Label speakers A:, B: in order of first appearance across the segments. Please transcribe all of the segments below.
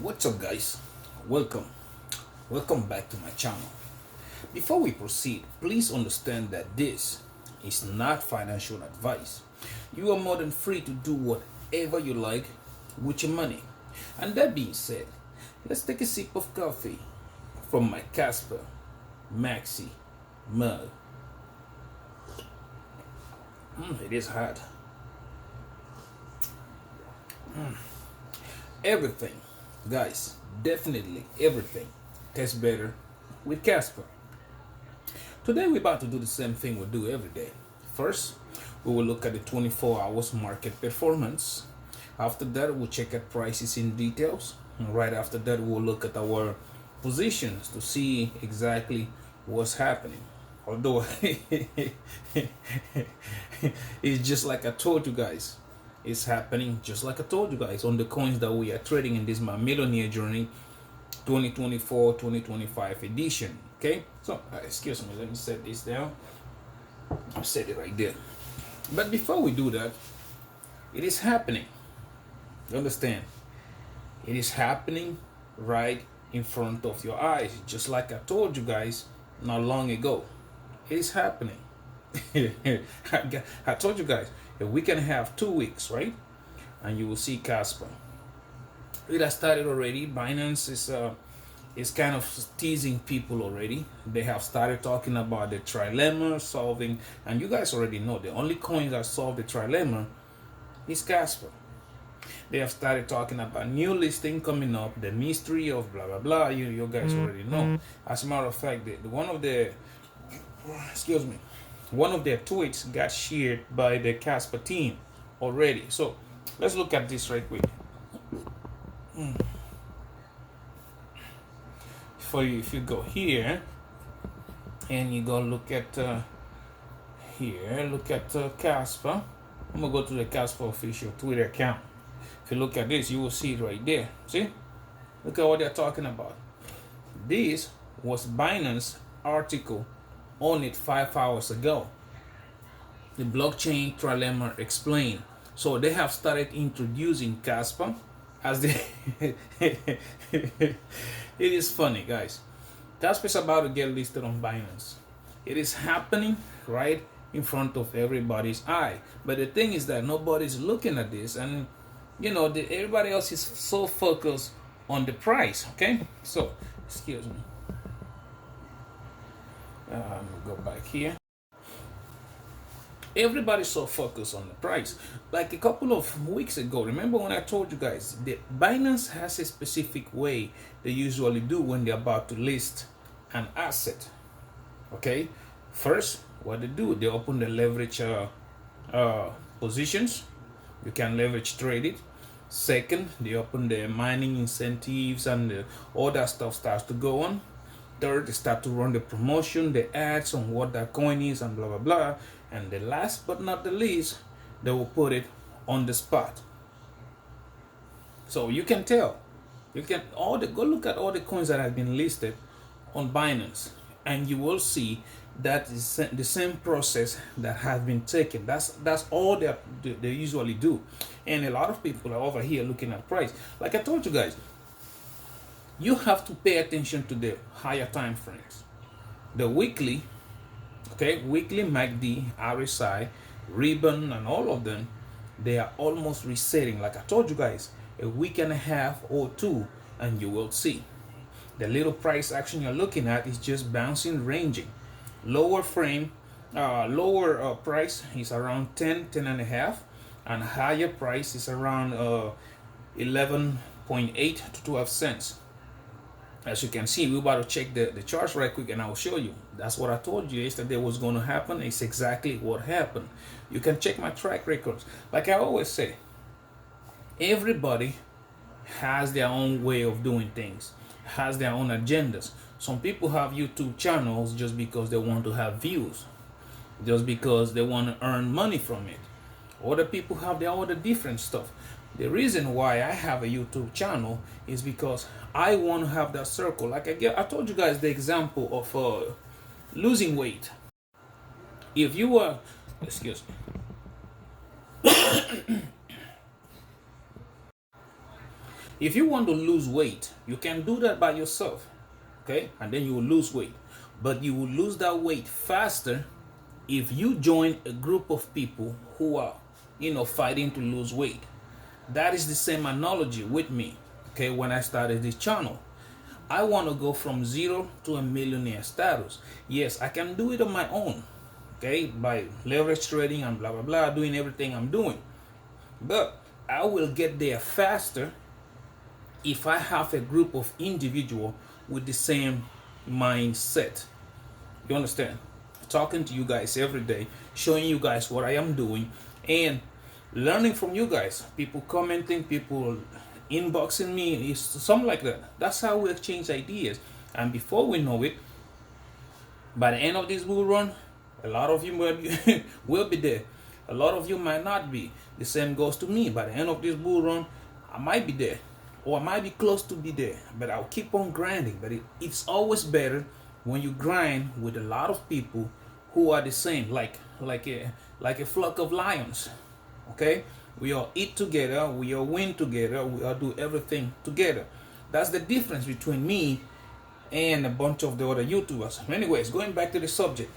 A: What's up, guys? Welcome back to my channel. Before we proceed, please understand that this is not financial advice. You are more than free to do whatever you like with your money. And that being said, let's take a sip of coffee from my Kaspa Maxi mug. It is hot. Everything, guys, definitely everything tastes better with Kaspa. Today we're about to do the same thing we do every day. First, we will look at the 24 hours market performance. After that, we'll check out prices in details. And right after that, we'll look at our positions to see exactly what's happening. Although it's just like I told you guys, it's happening just like I told you guys on the coins that we are trading in this my Millionaire journey 2024-2025 edition. Okay, so excuse me, let me set this down. I'll set it right there. But before we do that, it is happening. You understand? It is happening right in front of your eyes, just like I told you guys not long ago. It is happening. I told you guys that we can have 2 weeks, right? And you will see Kaspa. It has started already. Binance is kind of teasing people already. They have started talking about the trilemma solving, and you guys already know the only coins that solve the trilemma is Kaspa. They have started talking about new listing coming up, the mystery of blah blah blah. You guys already know. As a matter of fact, one of their tweets got shared by the Kaspa team already. So let's look at this right quick. If you go here and you go look at here, look at Kaspa. I'm gonna go to the Kaspa official Twitter account. If you look at this, you will see it right there. See? Look at what they're talking about. This was Binance article on it 5 hours ago. The blockchain trilemma explained. So they have started introducing Kaspa as the it is funny, guys. Kaspa is about to get listed on Binance. It is happening right in front of everybody's eye. But the thing is that nobody's looking at this, and everybody else is so focused on the price. Okay, so excuse me. We'll go back here. Everybody's so focused on the price. Like a couple of weeks ago, remember when I told you guys that Binance has a specific way they usually do when they're about to list an asset. Okay, first, what they do, they open the leverage positions. You can leverage trade it. Second, they open the mining incentives, and all that stuff starts to go on. Third, they start to run the promotion, the ads on what that coin is, and blah blah blah. And the last but not the least, they will put it on the spot. So you can tell, go look at all the coins that have been listed on Binance, and you will see that is the same process that has been taken. That's all they usually do. And a lot of people are over here looking at price. Like I told you guys, you have to pay attention to the higher time frames. The weekly, weekly MACD, RSI, ribbon, and all of them, they are almost resetting. Like I told you guys, a week and a half or two, and you will see. The little price action you're looking at is just bouncing, ranging. Lower price is around 10 and a half, and higher price is around 11.8 to 12 cents. As you can see, we're about to check the charts right quick, and I'll show you. That's what I told you yesterday was going to happen. It's exactly what happened. You can check my track records. Like I always say, everybody has their own way of doing things, has their own agendas. Some people have YouTube channels just because they want to have views, just because they want to earn money from it. Other people have their other different stuff. The reason why I have a YouTube channel is because I want to have that circle. Like I told you guys the example of losing weight. If you were, excuse me, If you want to lose weight, you can do that by yourself, okay? And then you will lose weight. But you will lose that weight faster if you join a group of people who are, fighting to lose weight. That is the same analogy with me, okay? When I started this channel, I want to go from zero to a millionaire status. Yes, I can do it on my own, okay? By leverage trading and blah, blah, blah, doing everything I'm doing. But I will get there faster if I have a group of individuals with the same mindset. You understand? Talking to you guys every day, showing you guys what I am doing, and learning from you guys. People commenting, people inboxing me, it's something like that. That's how we exchange ideas. And before we know it, by the end of this bull run, a lot of you will be there. A lot of you might not be. The same goes to me. By the end of this bull run, I might be there, or I might be close to be there, but I'll keep on grinding. But it's always better when you grind with a lot of people who are the same, like a flock of lions. Okay, we all eat together, we all win together, we all do everything together. That's the difference between me and a bunch of the other YouTubers. Anyways, going back to the subject,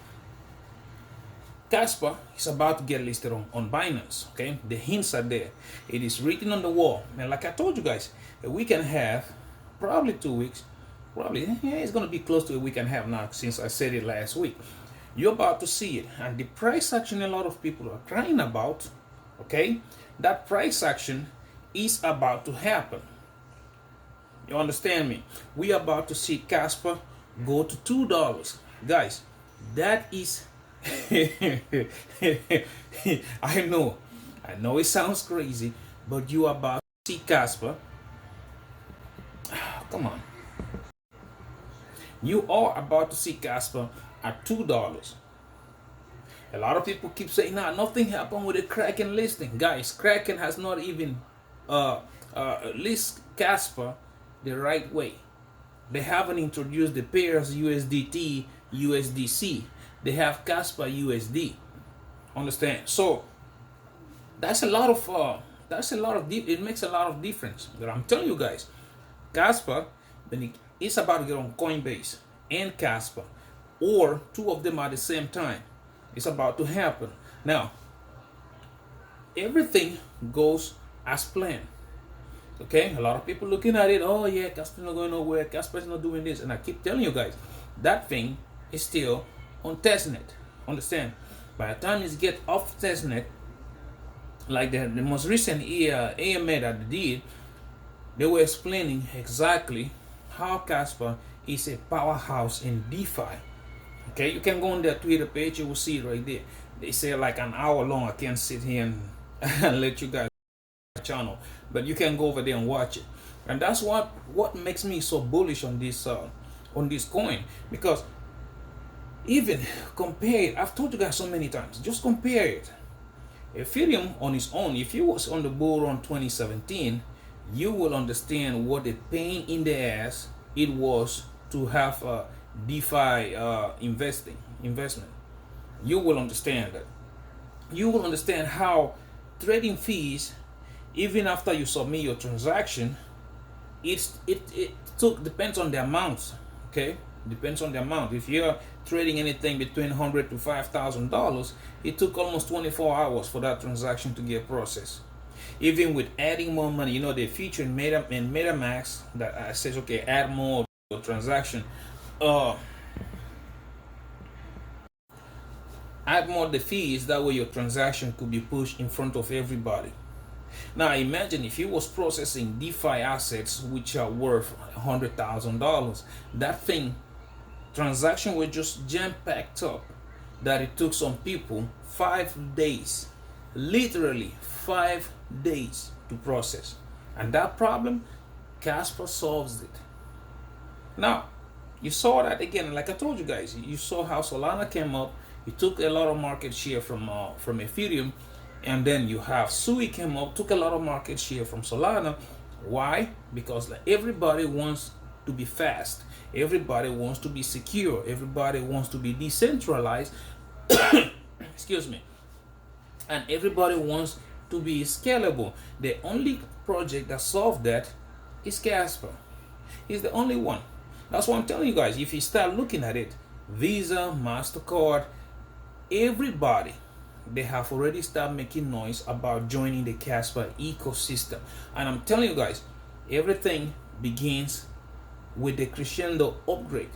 A: Kaspa is about to get listed on Binance. Okay, the hints are there. It is written on the wall. And like I told you guys, a week and a half, probably 2 weeks, it's gonna be close to a week and a half now since I said it last week. You're about to see it, and the price action a lot of people are crying about, okay, that price action is about to happen. You understand me? We are about to see Kaspa go to $2. Guys, that is I know it sounds crazy, but you are about to see Kaspa. Come on. You are about to see Kaspa at $2. A lot of people keep saying, nah, nothing happened with the Kraken listing. Guys, Kraken has not even list Kaspa the right way. They haven't introduced the pairs USDT, USDC. They have Kaspa USD. Understand? So that's a lot of it makes a lot of difference. But I'm telling you guys, Kaspa, it's about to get on Coinbase and Kaspa, or two of them at the same time. It's about to happen. Now, everything goes as planned. Okay, a lot of people looking at it, oh yeah, Kaspa's not going nowhere, Kaspa's not doing this, and I keep telling you guys, that thing is still on testnet. Understand? By the time it gets off testnet, like the most recent AMA that they did, they were explaining exactly how Kaspa is a powerhouse in DeFi. Okay, you can go on their Twitter page, you will see it right there. They say like an hour long. I can't sit here and let you guys channel, but you can go over there and watch it. And that's what makes me so bullish on this coin, because even compare it, I've told you guys so many times, just compare it. Ethereum on its own, if you was on the bull run 2017, you will understand what a pain in the ass it was to have a DeFi investment. You will understand that. You will understand how trading fees, even after you submit your transaction, it depends on the amount. Okay, depends on the amount. If you're trading anything between $100 to $5,000, it took almost 24 hours for that transaction to get processed. Even with adding more money, they feature in MetaMask that says, okay, add more transaction, add more the fees. That way your transaction could be pushed in front of everybody. Now imagine if you was processing DeFi assets which are worth $100,000, that thing transaction was just jam packed up, that it took some people 5 days, literally 5 days to process. And that problem, Kaspa solves it. Now you saw that again, like I told you guys, you saw how Solana came up. It took a lot of market share from Ethereum, and then you have Sui came up, took a lot of market share from Solana. Why? Because everybody wants to be fast, everybody wants to be secure, everybody wants to be decentralized. Excuse me. And everybody wants to be scalable. The only project that solved that is Kaspa. He's the only one. That's what I'm telling you guys. If you start looking at it, Visa, MasterCard, everybody, they have already started making noise about joining the Kaspa ecosystem. And I'm telling you guys, everything begins with the crescendo upgrade.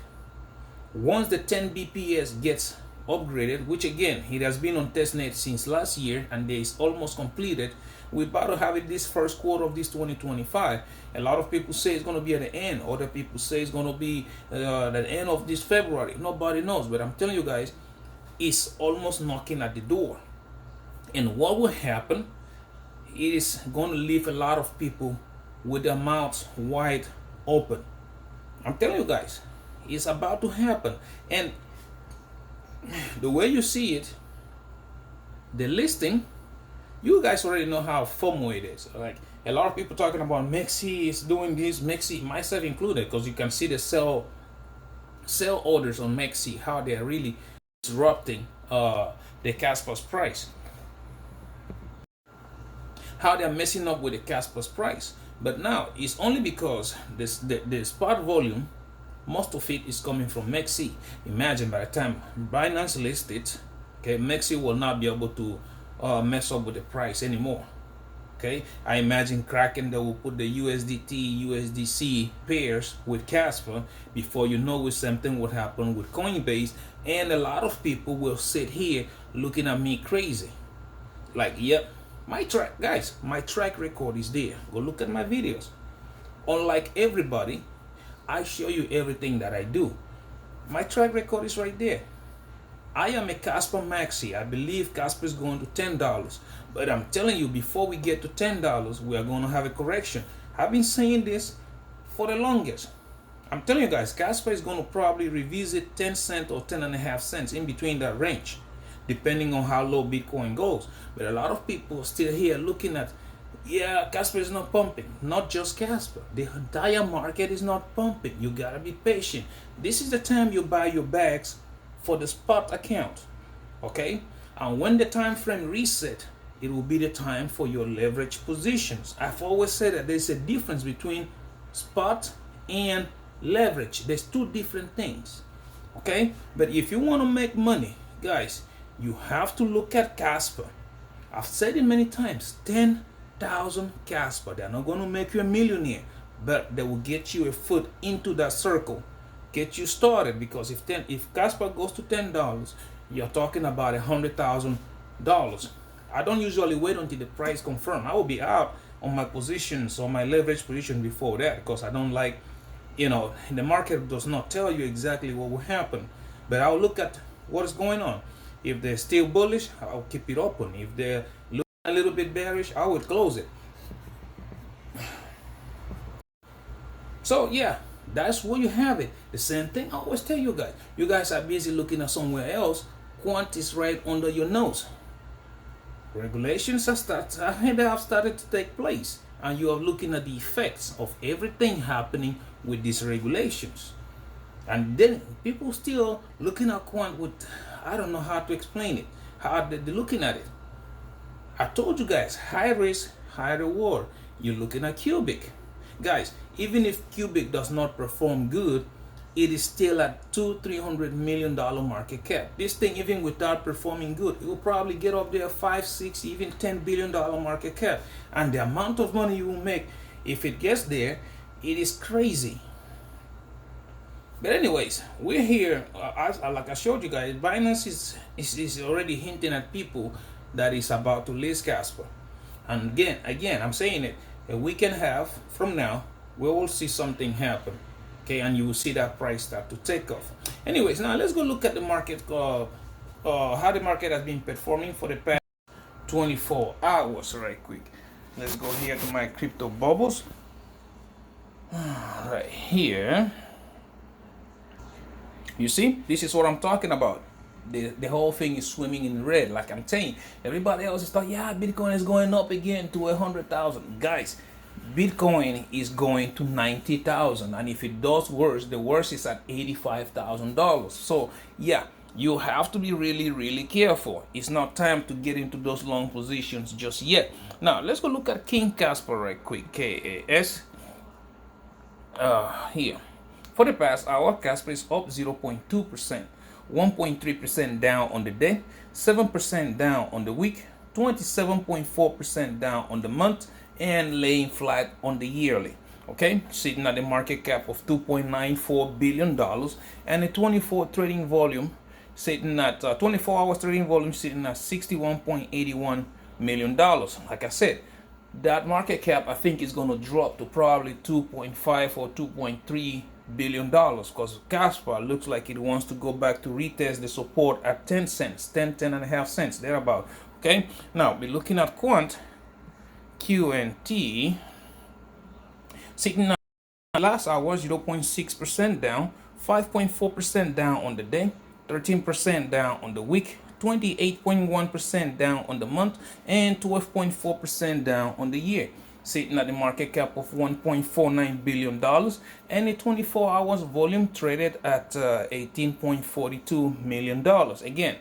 A: Once the 10 BPS gets upgraded, which again, it has been on testnet since last year and it's almost completed, we're about to have it this first quarter of this 2025. A lot of people say it's going to be at the end. Other people say it's going to be at the end of this February. Nobody knows, but I'm telling you guys, it's almost knocking at the door. And what will happen, it is going to leave a lot of people with their mouths wide open. I'm telling you guys, it's about to happen. And the way you see it, the listing, you guys already know how FOMO it is. Like a lot of people talking about Mexi is doing this, Mexi, myself included, because you can see the sell orders on Mexi, how they're really disrupting the Kaspa's price, how they're messing up with the Kaspa's price. But now it's only because the spot volume, most of it is coming from Mexi. Imagine by the time Binance lists it, okay, Mexi will not be able to mess up with the price anymore. Okay, I imagine Kraken, they will put the USDT, USDC pairs with Kaspa. Before you know it, something would happen with Coinbase, and a lot of people will sit here looking at me crazy. Like, yep, my track record is there. Go look at my videos. Unlike everybody, I show you everything that I do. My track record is right there. I am a Kaspa Maxi. I believe Kaspa is going to $10. But I'm telling you, before we get to $10, we are going to have a correction. I've been saying this for the longest. I'm telling you guys, Kaspa is going to probably revisit 10 cents or 10.5 cents, in between that range, depending on how low Bitcoin goes. But a lot of people are still here looking at, yeah, Kaspa is not pumping. Not just Kaspa. The entire market is not pumping. You gotta be patient. This is the time you buy your bags for the spot account, okay? And when the time frame reset, it will be the time for your leverage positions. I've always said that there's a difference between spot and leverage. There's two different things, okay? But if you want to make money, guys, you have to look at Kaspa. I've said it many times, 10,000 Kaspa. They're not going to make you a millionaire, but they will get you a foot into that circle, get you started. Because if Kaspa goes to $10, you're talking about $100,000. I don't usually wait until the price confirm. I will be out on my positions or my leverage position before that, because I don't like, the market does not tell you exactly what will happen. But I'll look at what is going on. If they're still bullish, I'll keep it open. If they're a little bit bearish, I would close it. So yeah, that's where you have it. The same thing I always tell you guys. You guys are busy looking at somewhere else. Quant is right under your nose. Regulations have started to take place, and you are looking at the effects of everything happening with these regulations. And then people still looking at quant with, I don't know how to explain it, how they're looking at it. I told you guys, high risk, high reward. You're looking at Cubic. Guys, even if Cubic does not perform good, it is still at $200-300 million market cap. This thing, even without performing good, it will probably get up there 5, 6, even $10 billion market cap. And the amount of money you will make if it gets there, it is crazy. But anyways, we're here. Like I showed you guys, Binance is already hinting at people that is about to list Kaspa. And again, I'm saying it, a week and a half from now, we will see something happen. Okay, and you will see that price start to take off. Anyways, now let's go look at the market, how the market has been performing for the past 24 hours right quick. Let's go here to my crypto bubbles. Right here. You see, this is what I'm talking about. The whole thing is swimming in red. Like I'm saying, everybody else is like, yeah, Bitcoin is going up again to 100,000. Guys, Bitcoin is going to 90,000, and if it does worse, the worst is at $85,000. So yeah, you have to be really, really careful. It's not time to get into those long positions just yet. Now let's go look at King Kaspa right quick. KAS. here. For the past hour, Kaspa is up 0.2%, 1.3% down on the day, 7% down on the week, 27.4% down on the month, and laying flat on the yearly. Okay, sitting at a market cap of $2.94 billion and a 24 trading volume sitting at 24 hours trading volume sitting at $61.81 million. Like I said, that market cap I think is going to drop to probably 2.5 or 2.3 billion dollars because Kaspa looks like it wants to go back to retest the support at 10 cents, 10 and a half cents thereabout. Okay, now we're looking at quant QNT sitting at last hour 0.6% down, 5.4% down on the day, 13% down on the week, 28.1% down on the month, and 12.4% down on the year, sitting at the market cap of $1.49 billion and a 24 hours volume traded at $18.42 million. Again,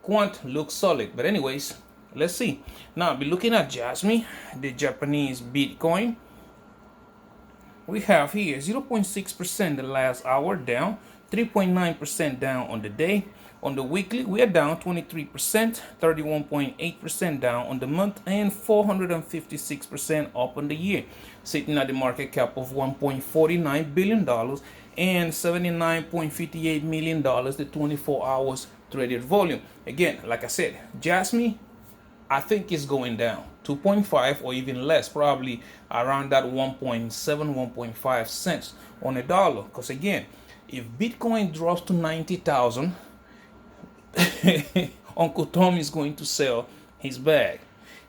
A: quant looks solid, but anyways, let's see. Now I'll be looking at Jasmy, the Japanese Bitcoin. We have here 0.6% the last hour down, 3.9% down on the day. On the weekly, we are down 23%, 31.8% down on the month, and 456% up on the year, sitting at the market cap of $1.49 billion and $79.58 million, the 24 hours traded volume. Again, like I said, Jasmy, I think it's going down 2.5 or even less, probably around that 1.7, 1.5 cents on a dollar. Because again, if Bitcoin drops to 90,000, Uncle Tom is going to sell his bag.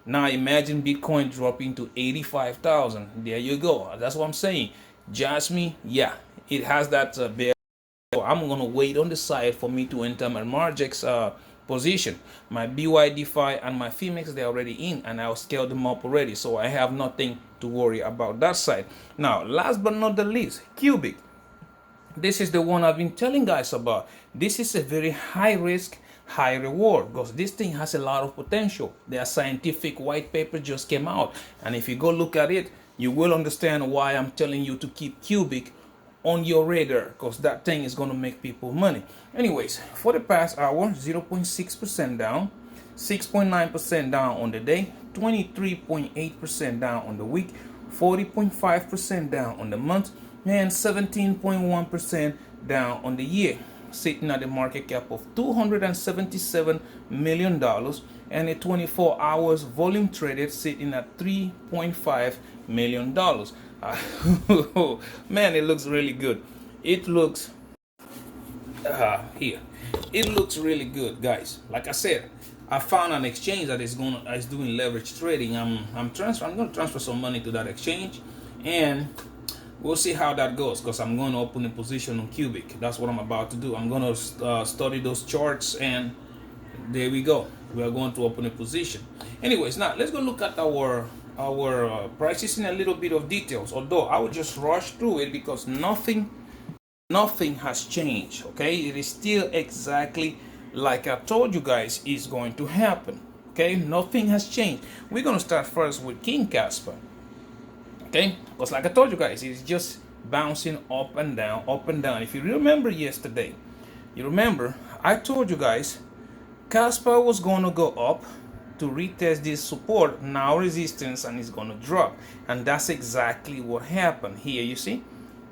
A: Now imagine Bitcoin dropping to 85,000. There you go. That's what I'm saying. Jasmy, yeah, it has that bear. So I'm gonna wait on the side for me to enter my Margex position. My Bydfi and my Phemex, they're already in, and I'll scale them up already, so I have nothing to worry about that side. Now, last but not the least, Cubic. This is the one I've been telling guys about. This is a very high risk, high reward because this thing has a lot of potential. Their scientific white paper just came out, and if you go look at it, you will understand why I'm telling you to keep Cubic on your radar, because that thing is going to make people money. Anyways, for the past hour, 0.6% down, 6.9% down on the day, 23.8% down on the week, 40.5% down on the month, and 17.1% down on the year, sitting at the market cap of $277 million and a 24 hours volume traded sitting at $3.5 million. Man, it looks really good. It looks here. It looks really good, guys. Like I said, I found an exchange that is doing leverage trading. I'm going to transfer some money to that exchange, and we'll see how that goes, because I'm going to open a position on Cubic. That's what I'm about to do. I'm going to study those charts, and there we go. We are going to open a position. Anyways, now let's go look at our prices in a little bit of details. Although I will just rush through it because nothing has changed. Okay, it is still exactly like I told you guys is going to happen. Okay, nothing has changed. We're going to start first with King Kaspa. Okay, because like I told you guys, it's just bouncing up and down, up and down. If you remember yesterday, I told you guys Kaspa was going to go up to retest this support, now resistance, and it's going to drop. And that's exactly what happened here. You see,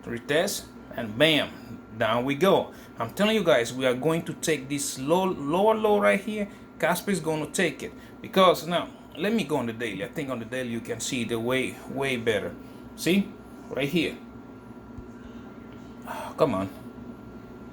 A: retest, and bam, down we go. I'm telling you guys, we are going to take this lower low right here. Kaspa is going to take it, because now let me go on the daily. I think on the daily you can see the way better. See, right here. Oh, come on.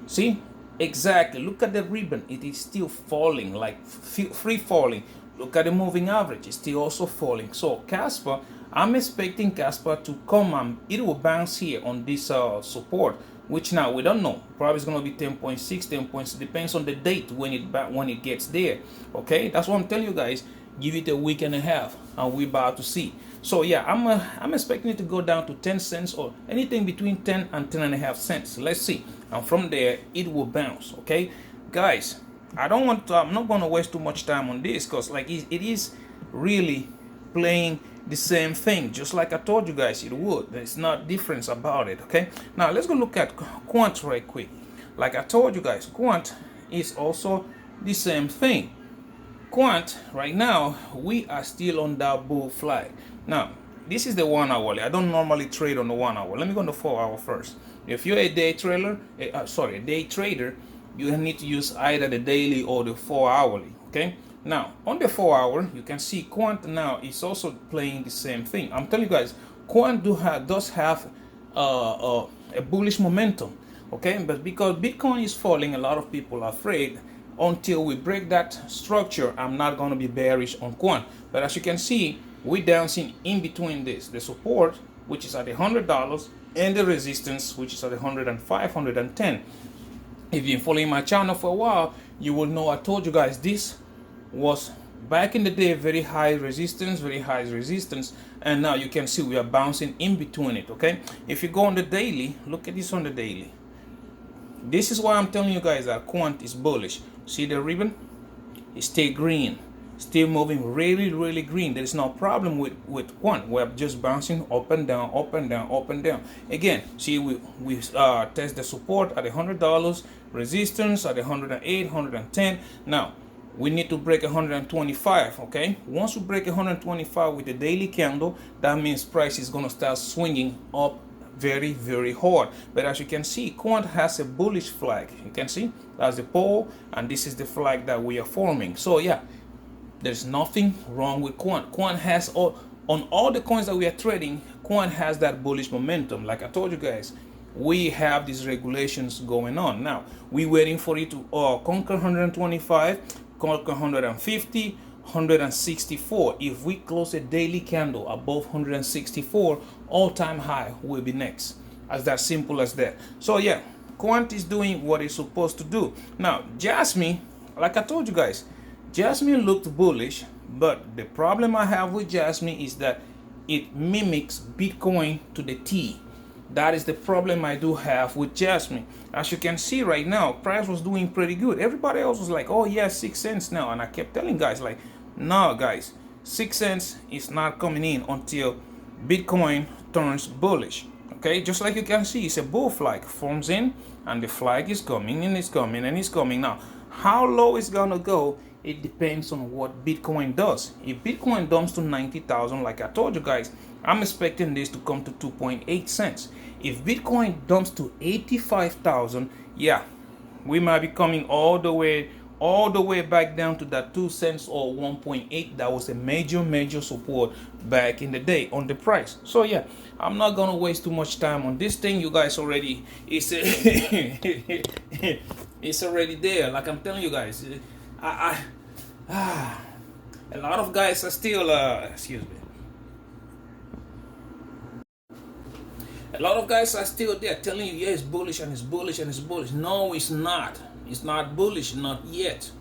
A: See, exactly. Look at the ribbon. It is still falling, like free falling. Look at the moving average. It's still also falling. So Kaspa, I'm expecting Kaspa to come and it will bounce here on this support, which now we don't know. Probably it's going to be 10.6, 10 points. Depends on the date when it gets there. Okay, that's what I'm telling you guys. Give it a week and a half, and we're about to see. So yeah, I'm expecting it to go down to 10 cents or anything between 10 and 10 and a half cents. Let's see, and from there it will bounce. Okay, guys, I'm not going to waste too much time on this, because like it is really playing the same thing, just like I told you guys it would. There's not difference about it. Okay, now let's go look at Quant right quick. Like I told you guys, Quant is also the same thing. Quant right now, we are still on that bull flag. Now this is the 1 hourly. I don't normally trade on the 1 hour. Let me go on the 4 hour first. If you're a day trader, a day trader, you need to use either the daily or the 4 hourly. Okay, now on the 4 hour, you can see Quant now is also playing the same thing. I'm telling you guys, Quant does have a bullish momentum. Okay, but because Bitcoin is falling, a lot of people are afraid. Until we break that structure, I'm not going to be bearish on Quant. But as you can see, we're dancing in between this, the support, which is at $100, and the resistance, which is at 105, 110. If you've been following my channel for a while, you will know I told you guys this was back in the day very high resistance, and now you can see we are bouncing in between it. Okay, if you go on the daily, look at this on the daily. This is why I'm telling you guys that Quant is bullish. See the ribbon? It stay green, still moving really green. There is no problem with Quant. We're just bouncing up and down, up and down, up and down. Again, see we test the support at $100, resistance at 108, 110. Now we need to break 125. Okay, once we break 125 with the daily candle, that means price is gonna start swinging up very hard. But as you can see, Quant has a bullish flag. You can see that's the pole, and this is the flag that we are forming. So yeah, there's nothing wrong with Quant. Quant has on all the coins that we are trading, Quant has that bullish momentum. Like I told you guys, we have these regulations going on. Now we're waiting for it to conquer 125, conquer 150, 164. If we close a daily candle above 164, all-time high will be next. As that simple as that. So yeah, Quant is doing what it's supposed to do. Now Jasmine, like I told you guys, Jasmine looked bullish, but the problem I have with Jasmine is that it mimics Bitcoin to the T. That is the problem I do have with Jasmine. As you can see right now, price was doing pretty good. Everybody else was like, oh yeah, 6 cents now. And I kept telling guys like, no guys, 6 cents is not coming in until Bitcoin turns bullish. Okay, just like you can see, it's a bull flag forms in, and the flag is coming and it's coming and it's coming. Now how low it's gonna go, it depends on what Bitcoin does. If Bitcoin dumps to 90,000, like I told you guys, I'm expecting this to come to 2.8 cents. If Bitcoin dumps to 85,000, yeah, we might be coming all the way back down to that 2 cents or 1.8. That was a major support back in the day on the price. So yeah, I'm not gonna waste too much time on this thing. You guys already, it's it's already there. Like I'm telling you guys, a lot of guys are still excuse me. A lot of guys are still there telling you, yeah, it's bullish and it's bullish and it's bullish. No, it's not. It's not bullish, not yet.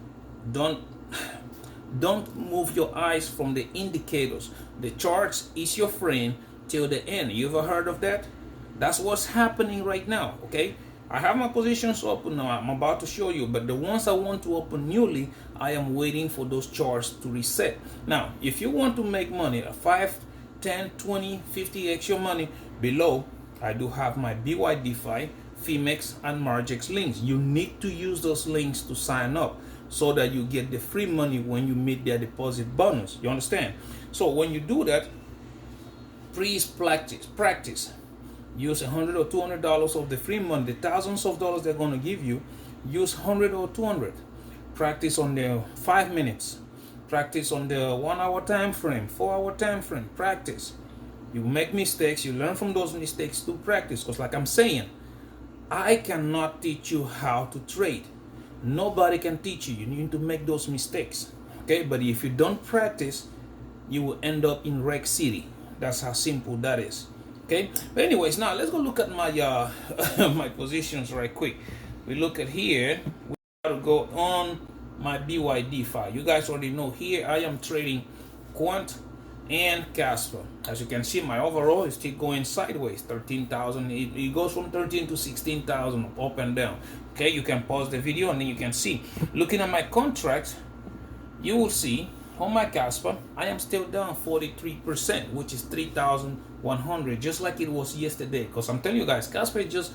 A: Don't move your eyes from the indicators. The charts is your friend till the end. You ever heard of that? That's what's happening right now, okay? I have my positions open now. I'm about to show you, but the ones I want to open newly, I am waiting for those charts to reset. Now, if you want to make money, 5, 10, 20, 50 extra money, below, I do have my Bydfi, Phemex, and Margex links. You need to use those links to sign up so that you get the free money when you meet their deposit bonus. You understand? So when you do that, please practice. Use $100 or $200 of the free money, the thousands of dollars they're going to give you. Use 100 or 200. Practice on the 5 minutes. Practice on the 1 hour time frame, 4 hour time frame. Practice. You make mistakes, you learn from those mistakes to practice. Because like I'm saying, I cannot teach you how to trade. Nobody can teach you. You need to make those mistakes. Okay, but if you don't practice, you will end up in wreck city. That's how simple that is. Okay, but anyways, now let's go look at my my positions right quick. We look at here. We got to go on my Bydfi. You guys already know here I am trading Quant and Kaspa. As you can see, my overall is still going sideways. 13,000. It goes from 13 to 16,000 up and down. Okay, you can pause the video and then you can see. Looking at my contracts, you will see. on my Kaspa, I am still down 43%, which is 3,100, just like it was yesterday. Because I'm telling you guys, Kaspa is just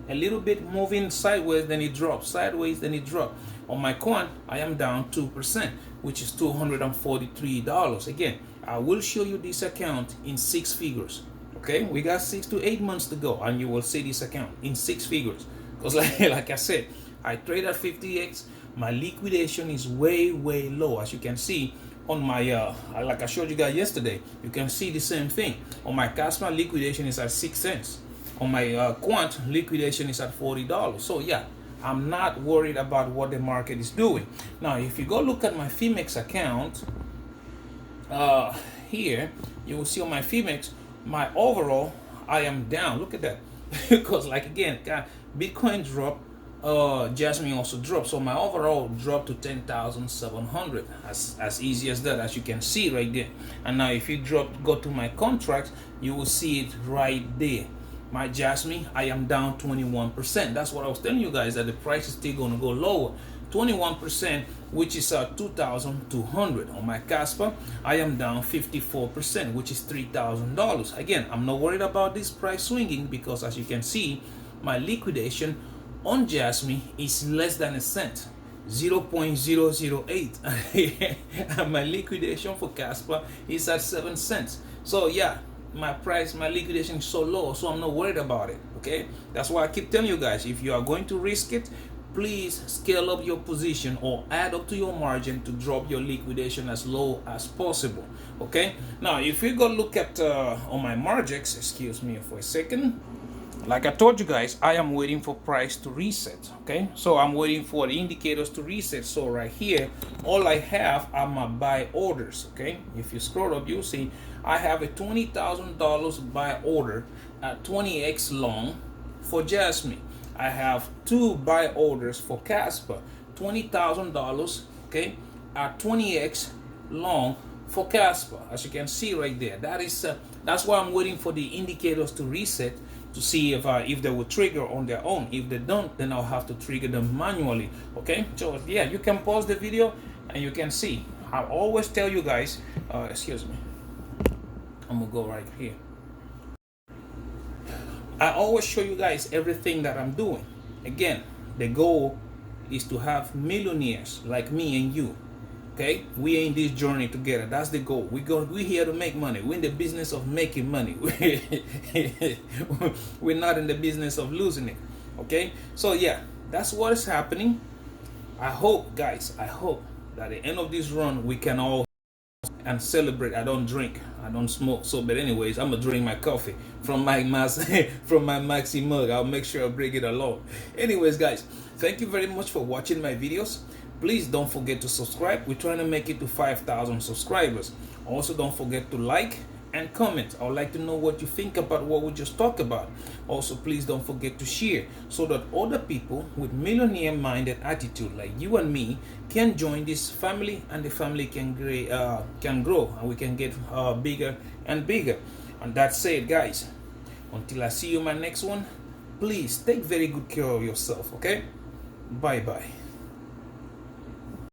A: a little bit moving sideways, then it drops, sideways, then it drops. On my coin, I am down 2%, which is $243. Again, I will show you this account in 6 figures. Okay, we got 6 to 8 months to go, and you will see this account in 6 figures. Because like I said, I trade at 50x. My liquidation is way low, as you can see on my like I showed you guys yesterday. You can see the same thing. On my Kaspa, liquidation is at 6 cents. On my quant, liquidation is at $40. So yeah, I'm not worried about what the market is doing. Now, if you go look at my Phemex account, here, you will see on my Phemex, my overall, I am down. Look at that. Because like again, Bitcoin dropped, Jasmine also dropped. So my overall dropped to 10,700. As easy as that, as you can see right there. And now if you go to my contracts, you will see it right there. My Jasmine, I am down 21%. That's what I was telling you guys, that the price is still going to go lower. 21%, which is 2,200. On my Kaspa, I am down 54%, which is $3,000. Again, I'm not worried about this price swinging, because as you can see, my liquidation on Jasmine is less than a cent, 0.008. And my liquidation for Kaspa is at 7 cents. So yeah, my liquidation is so low, so I'm not worried about it. Okay, that's why I keep telling you guys, if you are going to risk it, please scale up your position or add up to your margin to drop your liquidation as low as possible. Okay, now if we go look at on my Margex, excuse me for a second, like I told you guys, I am waiting for price to reset. Okay, so I'm waiting for the indicators to reset. So right here, all I have are my buy orders. Okay, if you scroll up, you'll see I have a $20,000 buy order at 20x long for Jasmine. I have 2 buy orders for Kaspa, $20,000, okay, at 20x long for Kaspa. As you can see right there, that's why I'm waiting for the indicators to reset to see if they will trigger on their own. If they don't, then I'll have to trigger them manually. Okay, so yeah, you can pause the video and you can see. I always tell you guys, excuse me, I'm gonna go right here. I always show you guys everything that I'm doing. Again, the goal is to have millionaires like me and you. Okay, we are in this journey together. That's the goal. We're here to make money. We're in the business of making money. We're not in the business of losing it. Okay, so yeah, that's what is happening. I hope, guys, that at the end of this run we can all and celebrate. I don't drink, I don't smoke, so but anyways, I'm gonna drink my coffee from my maxi mug. I'll make sure I bring it along. Anyways, guys, thank you very much for watching my videos. Please don't forget to subscribe. We're trying to make it to 5,000 subscribers. Also, don't forget to like and comment. I would like to know what you think about what we just talked about. Also, please don't forget to share so that other people with millionaire minded attitude like you and me can join this family, and the family can grow and we can get bigger and bigger. And that's it, guys. Until I see you in my next one, please take very good care of yourself. Okay, bye bye.